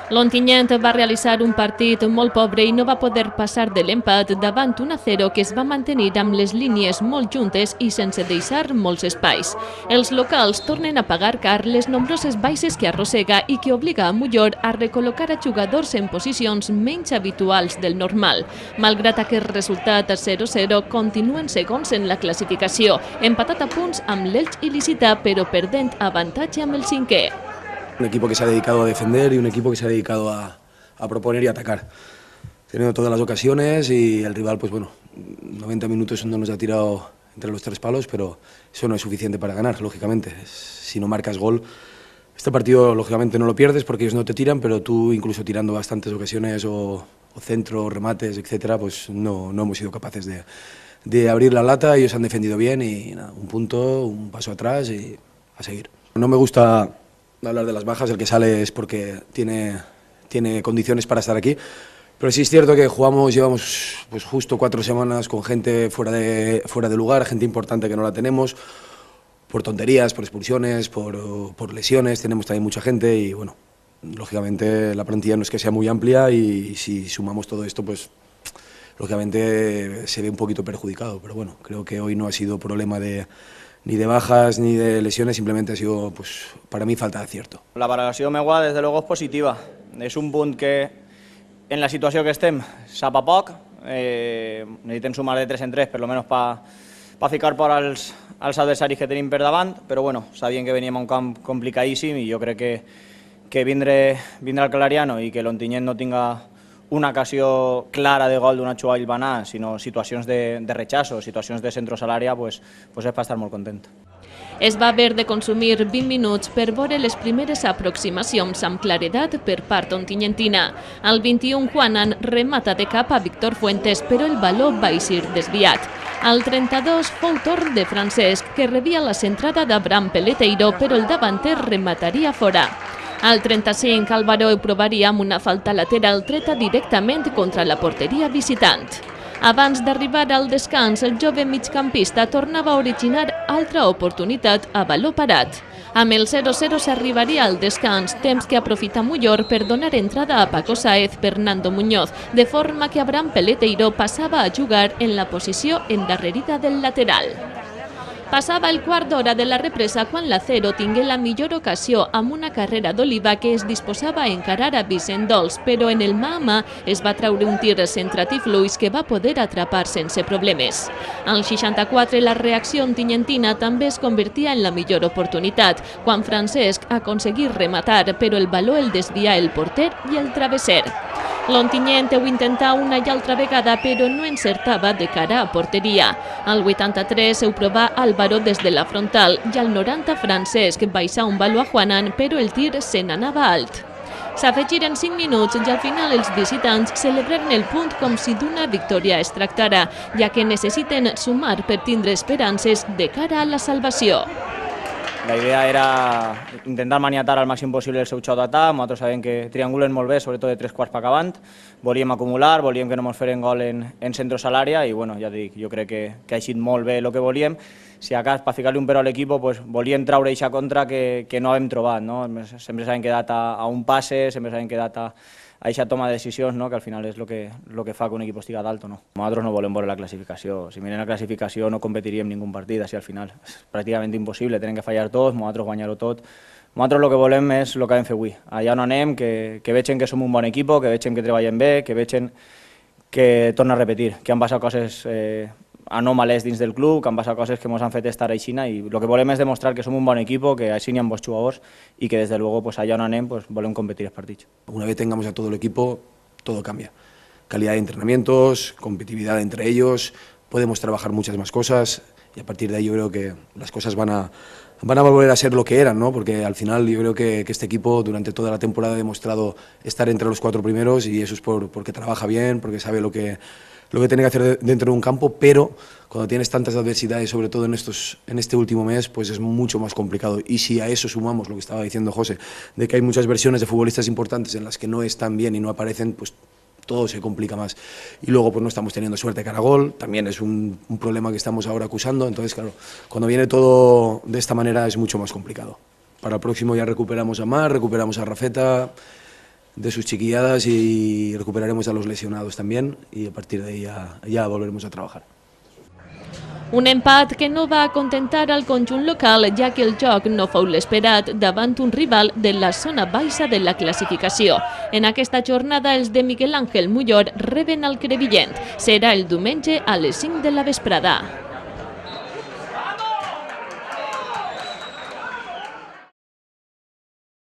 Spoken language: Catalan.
L'Ontinyent va realitzar un partit molt pobre i no va poder passar de l'empat davant un 0 que es va mantenir amb les línies molt juntes i sense deixar molts espais. Els locals tornen a pagar car les nombroses baixes que arrossega i que obliga a Mollor a recol·locar a jugadors en posicions menys habituals del normal. Malgrat aquest resultat 0-0, continuen segons en la classificació, empatat a punts amb l'Elx il·licita, però perdent avantatge amb el cinquè. Un equipo que se ha dedicado a defender y un equipo que se ha dedicado a proponer y atacar. Teniendo todas las ocasiones y el rival, pues bueno, 90 minutos no nos ha tirado entre los tres palos, pero eso no es suficiente para ganar, lógicamente. Si no marcas gol, este partido lógicamente no lo pierdes porque ellos no te tiran, pero tú incluso tirando bastantes ocasiones o centro, remates, etcétera, pues no hemos sido capaces de abrir la lata. Ellos han defendido bien y nada, un punto, un paso atrás y a seguir. No me gusta hablar de las bajas, el que sale es porque tiene condiciones para estar aquí, pero sí es cierto que llevamos pues justo 4 semanas con gente fuera de lugar, gente importante que no la tenemos, por tonterías, por expulsiones, por lesiones, tenemos también mucha gente y bueno, lógicamente la plantilla no es que sea muy amplia y si sumamos todo esto pues lógicamente se ve un poquito perjudicado, pero bueno, creo que hoy no ha sido problema ni de bajas ni de lesiones, simplemente ha sido, pues, para mí, falta d'acierto. La valoració meua, des de luego, és positiva. És un punt que, en la situació que estem, sap a poc. Necessitem sumar de 3 en 3, per almenys per ficar por als adversaris que tenim per davant, però bueno, sabien que veníem a un camp complicadíssim i jo crec que vindre al Clariano i que l'Ontinyent no tinga una ocasió clara de gol d'una jugada hilvanà, sinó situacions de rechazo, situacions de centros a l'àrea, pues és per estar molt content. Es va haver de consumir 20 minuts per veure les primeres aproximacions amb claredat per part ontinyentina. Al 21, Juanan remata de cap a Víctor Fuentes, però el baló va eixir desviat. Al 32 fou torn de Francesc, que rebia la centrada d'Abraham Peleteiro, però el davanter remataria fora. Al 35, Álvaro ho provaria amb una falta lateral treta directament contra la porteria visitant. Abans d'arribar al descans, el jove migcampista tornava a originar altra oportunitat a baló parat. Amb el 0-0 s'arribaria al descans, temps que aprofita Mollor per donar entrada a Paco Sáez per Nando Muñoz, de forma que Abraham Peleteiro passava a jugar en la posició endarrerida del lateral. Passava el quart d'hora de la represa quan l'Acero tingué la millor ocasió amb una carrera d'Oliva que es disposava a encarar a Vicent Dols, però en el mà a mà es va treure un tir centrat i fluix que va poder atrapar sense problemes. Al 64 la reacció ontinyentina també es convertia en la millor oportunitat, quan Francesc aconseguí rematar, però el baló el desvià el porter i el travesser. L'Ontinyent ho intentà una i altra vegada, però no encertava de cara a porteria. Al 83 ho provà Álvaro des de la frontal i al 90 Francesc baixà un baló a Juanan, però el tir se n'anava alt. S'afegiren 5 minuts i al final els visitants celebraren el punt com si d'una victòria es tractara, ja que necessiten sumar per tindre esperances de cara a la salvació. La idea era intentar maniatar al màxim possible el seu xot d'atac. Nosaltres sabem que triangulen molt bé, sobretot de 3/4 per acabant. Volíem acumular, volíem que no ens feren gol en centros a l'àrea i bueno, ja dic, jo crec que ha eixit molt bé el que volíem. Si a cas, per ficar-li un però a l'equip, volíem traure aquesta contra que no hem trobat. Sempre s'han quedat a un passe, sempre s'han quedat a aquesta toma de decisions, que al final és el que fa que un equip estigui dalt o no. Nosaltres no volem veure la classificació. Si mirem la classificació no competiríem ningú partit, així al final és pràcticament impossible, tenen que fallar tots, nosaltres guanyar-ho tot. Nosaltres el que volem és el que vam fer avui. Allà on anem, que vegin que som un bon equip, que vegin que treballem bé, que vegin que, torna a repetir, que han passat coses anòmales dins del club, que han passat coses que ens han fet estar aixina i el que volem és demostrar que som un bon equip, que així n'hi ha bons jugadors i que des de luego allà on anem volem competir els partits. Una vez tengamos a todo el equipo, todo cambia. Calidad de entrenamientos, competitividad entre ellos, podemos trabajar muchas más cosas y a partir de ahí yo creo que las cosas van a volver a ser lo que eran, porque al final yo creo que este equipo durante toda la temporada ha demostrado estar entre los 4 primeros y eso es porque trabaja bien, porque sabe lo que tiene que hacer dentro de un campo, pero cuando tienes tantas adversidades, sobre todo en este último mes, pues es mucho más complicado. Y si a eso sumamos lo que estaba diciendo José, de que hay muchas versiones de futbolistas importantes en las que no están bien y no aparecen, pues todo se complica más. Y luego pues no estamos teniendo suerte cara a gol, también es un problema que estamos ahora acusando, entonces claro, cuando viene todo de esta manera es mucho más complicado. para el próximo ya recuperamos a Mar, recuperamos a Rafeta de sus chiquilladas y recuperaremos a los lesionados también y a partir de ahí ya volveremos a trabajar. Un empat que no va acontentar al conjunt local, ja que el joc no fou l'esperat davant un rival de la zona baixa de la classificació. En aquesta jornada, els de Miguel Ángel Mullor reben al Crevillent. Serà el diumenge a les 5 de la vesprada.